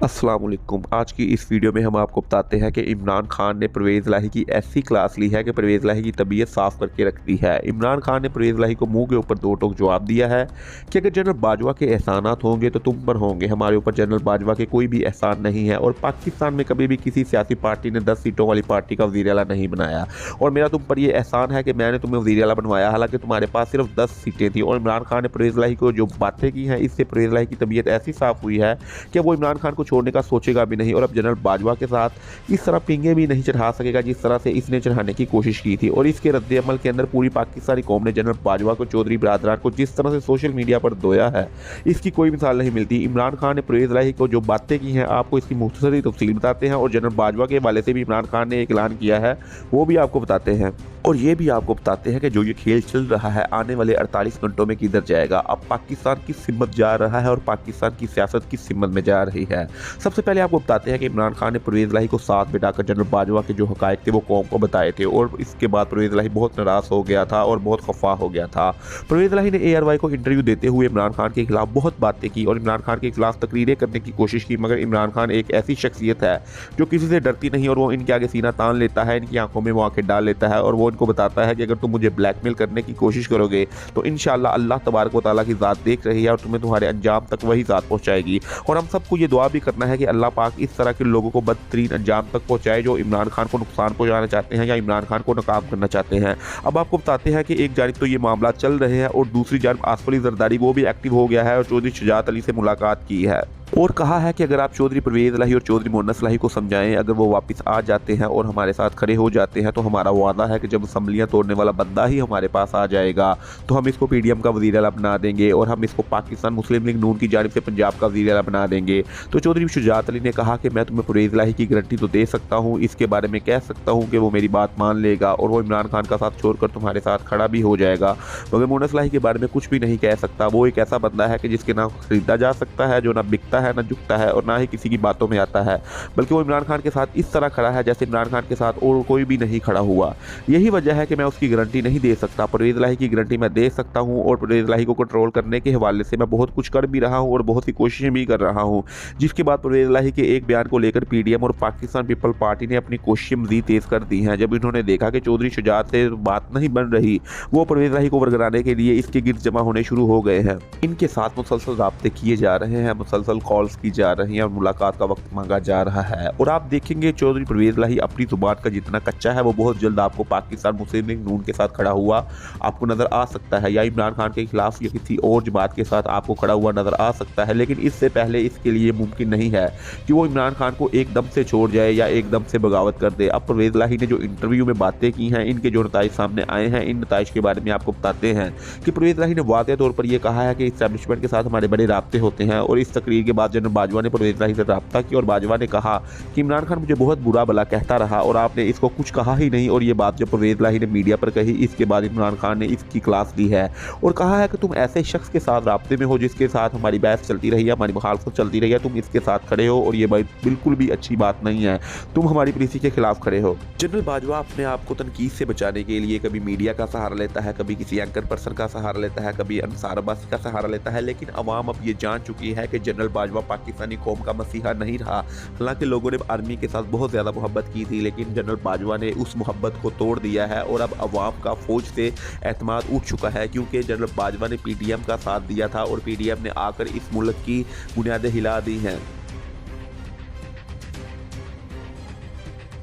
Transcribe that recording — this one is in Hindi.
अस्सलाम वालेकुम। आज की इस वीडियो में हम आपको बताते हैं कि इमरान खान ने परवेज़ इलाही की ऐसी क्लास ली है कि परवेज़ इलाही की तबीयत साफ़ करके रखती है। इमरान खान ने परवेज़ इलाही को मुंह के ऊपर दो टोक जवाब दिया है कि अगर जनरल बाजवा के एहसानात होंगे तो तुम पर होंगे, हमारे ऊपर जनरल बाजवा के कोई भी एहसान नहीं है। और पाकिस्तान में कभी भी किसी सियासी पार्टी ने 10 सीटों वाली पार्टी का वज़ीर आला नहीं बनाया और मेरा तुम पर यह एहसान है कि मैंने तुम्हें वज़ीर आला बनवाया, हालांकि तुम्हारे पास सिर्फ 10 सीटें थी। और इमरान खान ने परवेज़ इलाही को जो बातें की हैं, इससे परवेज़ इलाही की तबीयत ऐसी साफ़ हुई है कि वो इमरान खान को छोड़ने का सोचेगा भी नहीं और अब जनरल बाजवा के साथ इस तरह पिंगे भी नहीं चढ़ा सकेगा जिस तरह से इसने चढ़ाने की कोशिश की थी। और इसके रद्द-ए-अमल के अंदर पूरी पाकिस्तानी कौम ने जनरल बाजवा को, चौधरी बिरादरान को जिस तरह से सोशल मीडिया पर धोया है, इसकी कोई मिसाल नहीं मिलती। इमरान खान ने परवेज़ इलाही को जो बातें की हैं, आपको इसकी मुख्तसरी तफसील बताते हैं और जनरल बाजवा के हवाले से भी इमरान खान ने एक ऐलान किया है, वो भी आपको बताते हैं। और ये भी आपको बताते हैं कि जो ये खेल चल रहा है आने वाले 48 घंटों में किधर जाएगा। अब पाकिस्तान की सिमत जा रहा है और पाकिस्तान की सियासत की सिमत में जा रही है। सबसे पहले आपको बताते हैं कि इमरान खान ने परवेज़ इलाही को साथ बिठाकर जनरल बाजवा के जो हक़ाइक़ थे वो कौम को बताए थे और इसके बाद परवेज़ इलाही बहुत नाराज़ हो गया था और बहुत खफा हो गया था। परवेज़ इलाही ने ARY को इंटरव्यू देते हुए इमरान खान के खिलाफ बहुत बातें की और इमरान खान के खिलाफ तकरीरें करने की कोशिश की, मगर इमरान खान एक ऐसी शख्सियत है जो किसी से डरती नहीं और वो इनके आगे सीना तान लेता है, इनकी आंखों में वो आंखें डाल लेता है और वो इनको बताता है कि अगर तुम मुझे ब्लैकमेल करने की कोशिश करोगे तो इंशाअल्लाह अल्लाह तबारक व तआला की ज़ात देख रही है और तुम्हें तुम्हारे अंजाम तक वही ज़ात पहुँचाएगी। और हम सबको ये दुआ भी करना है कि अल्लाह पाक इस तरह के लोगों को बदतरीन अंजाम तक पहुँचाए जो इमरान खान को नुकसान पहुँचाना चाहते हैं या इमरान खान को नाकाम करना चाहते हैं। अब आपको बताते हैं कि एक जानिब तो ये मामला चल रहे हैं और दूसरी जानिब आसिफ अली जरदारी वो भी एक्टिव हो गया है और चौधरी शुजात अली से मुलाकात की है और कहा है कि अगर आप चौधरी परवेज़ इलाही और चौधरी मोहन्नस इलाही को समझाएं, अगर वो वापस आ जाते हैं और हमारे साथ खड़े हो जाते हैं तो हमारा वादा है कि जब असम्बलियाँ तोड़ने वाला बंदा ही हमारे पास आ जाएगा तो हम इसको PDM का वज़ीर आला बना देंगे और हम इसको पाकिस्तान मुस्लिम लीग नून की जानिब से पंजाब का वज़ीर आला बना देंगे। तो चौधरी शुजात अली ने कहा कि मैं तुम्हें परवेज़ इलाही की गारंटी तो दे सकता हूँ, इसके बारे में कह सकता हूँ कि वो मेरी बात मान लेगा और वो इमरान खान का साथ छोड़कर तुम्हारे साथ खड़ा भी हो जाएगा, मगर मोहन्नस इलाही के बारे में कुछ भी नहीं कह सकता। वो एक ऐसा बंदा है कि जिसके ना खरीदा जा सकता है, जो ना बिकता है ना झुकता है ना ही किसी की बातों में आता है, बल्कि वो इमरान खान के साथ इस तरह खड़ा है जैसे इमरान खान के साथ और कोई भी नहीं खड़ा हुआ। यही वजह है कि मैं उसकी गारंटी नहीं दे सकता। परवेज़ इलाही की गारंटी मैं दे सकता हूं और परवेज़ इलाही को कंट्रोल करने के हवाले से मैं बहुत कुछ कर भी रहा हूं और बहुत सी कोशिशें भी कर रहा हूं, जिसके बाद परवेज़ इलाही के एक बयान को लेकर PDM और पाकिस्तान पीपल पार्टी ने अपनी कोशिशें मज़ीद तेज़ कर दी हैं। जब इन्होंने देखा कि चौधरी शुजात से बात नहीं बन रही, वो परवेज़ इलाही को वरगलाने के लिए इसके गिर्द जमा होने शुरू हो गए हैं। इनके साथ मुसलसल राब्ते किए जा रहे हैं, मुसलसल कॉल्स की जा रही हैं और मुलाकात का वक्त मांगा जा रहा है। और आप देखेंगे चौधरी परवेज़ इलाही अपनी जुबान का जितना कच्चा है वो बहुत जल्द आपको पाकिस्तान मुस्लिम लीग नून के साथ खड़ा हुआ आपको नजर आ सकता है, या इमरान खान के खिलाफ या किसी और जमात के साथ आपको खड़ा हुआ नजर आ सकता है। लेकिन इससे पहले इसके लिए मुमकिन नहीं है कि वो इमरान खान को एकदम से छोड़ जाए या एकदम से बगावत कर दे। अब परवेज़ इलाही ने जो इंटरव्यू में बातें की हैं, इनके जो नताइज सामने आए हैं, इन नताइज के बारे में आपको बताते हैं कि परवेज़ इलाही ने वाज़ेह तौर पर यह कहा है कि इस्टेब्लिशमेंट के साथ हमारे बड़े राब्ते होते हैं। और इस तकरीर के बाद जनरल बाजवा ने परवेज़ इलाही से राब्ता किया और बाजवा ने कहा कि इमरान खान मुझे बहुत बुरा भला कहता रहा और आपने इसको कुछ कहा ही नहीं। और ये बात जब परवेज़ इलाही ने मीडिया पर कही, इसके बाद इमरान खान ने इसकी क्लास ली है और कहा है कि तुम ऐसे शख्स के साथ राब्ते में हो जिसके साथ हमारी बहस चलती रही है, हमारी मुखालफत चलती रही है, तुम इसके साथ खड़े हो और ये बात बिल्कुल भी अच्छी बात नहीं है, तुम हमारी पॉलिसी के खिलाफ खड़े हो। जनरल बाजवा अपने आप को तनकीद से बचाने के लिए कभी मीडिया का सहारा लेता है, कभी किसी एंकर पर्सन का सहारा लेता है, कभी अंसार अब्बासी का सहारा लेता है, लेकिन अवाम अब ये जान चुकी है कि जनरल बाजवा पाकिस्तानी कौम का मसीहा नहीं रहा। हालांकि लोगों ने आर्मी के साथ बहुत ज़्यादा मोहब्बत की थी, लेकिन जनरल बाजवा ने उस मोहब्बत को तोड़ दिया है और अब अवाम का फ़ौज से एतमाद उठ चुका है, क्योंकि जनरल बाजवा ने PDM का साथ दिया था और PDM ने आकर इस मुल्क की बुनियादें हिला दी हैं।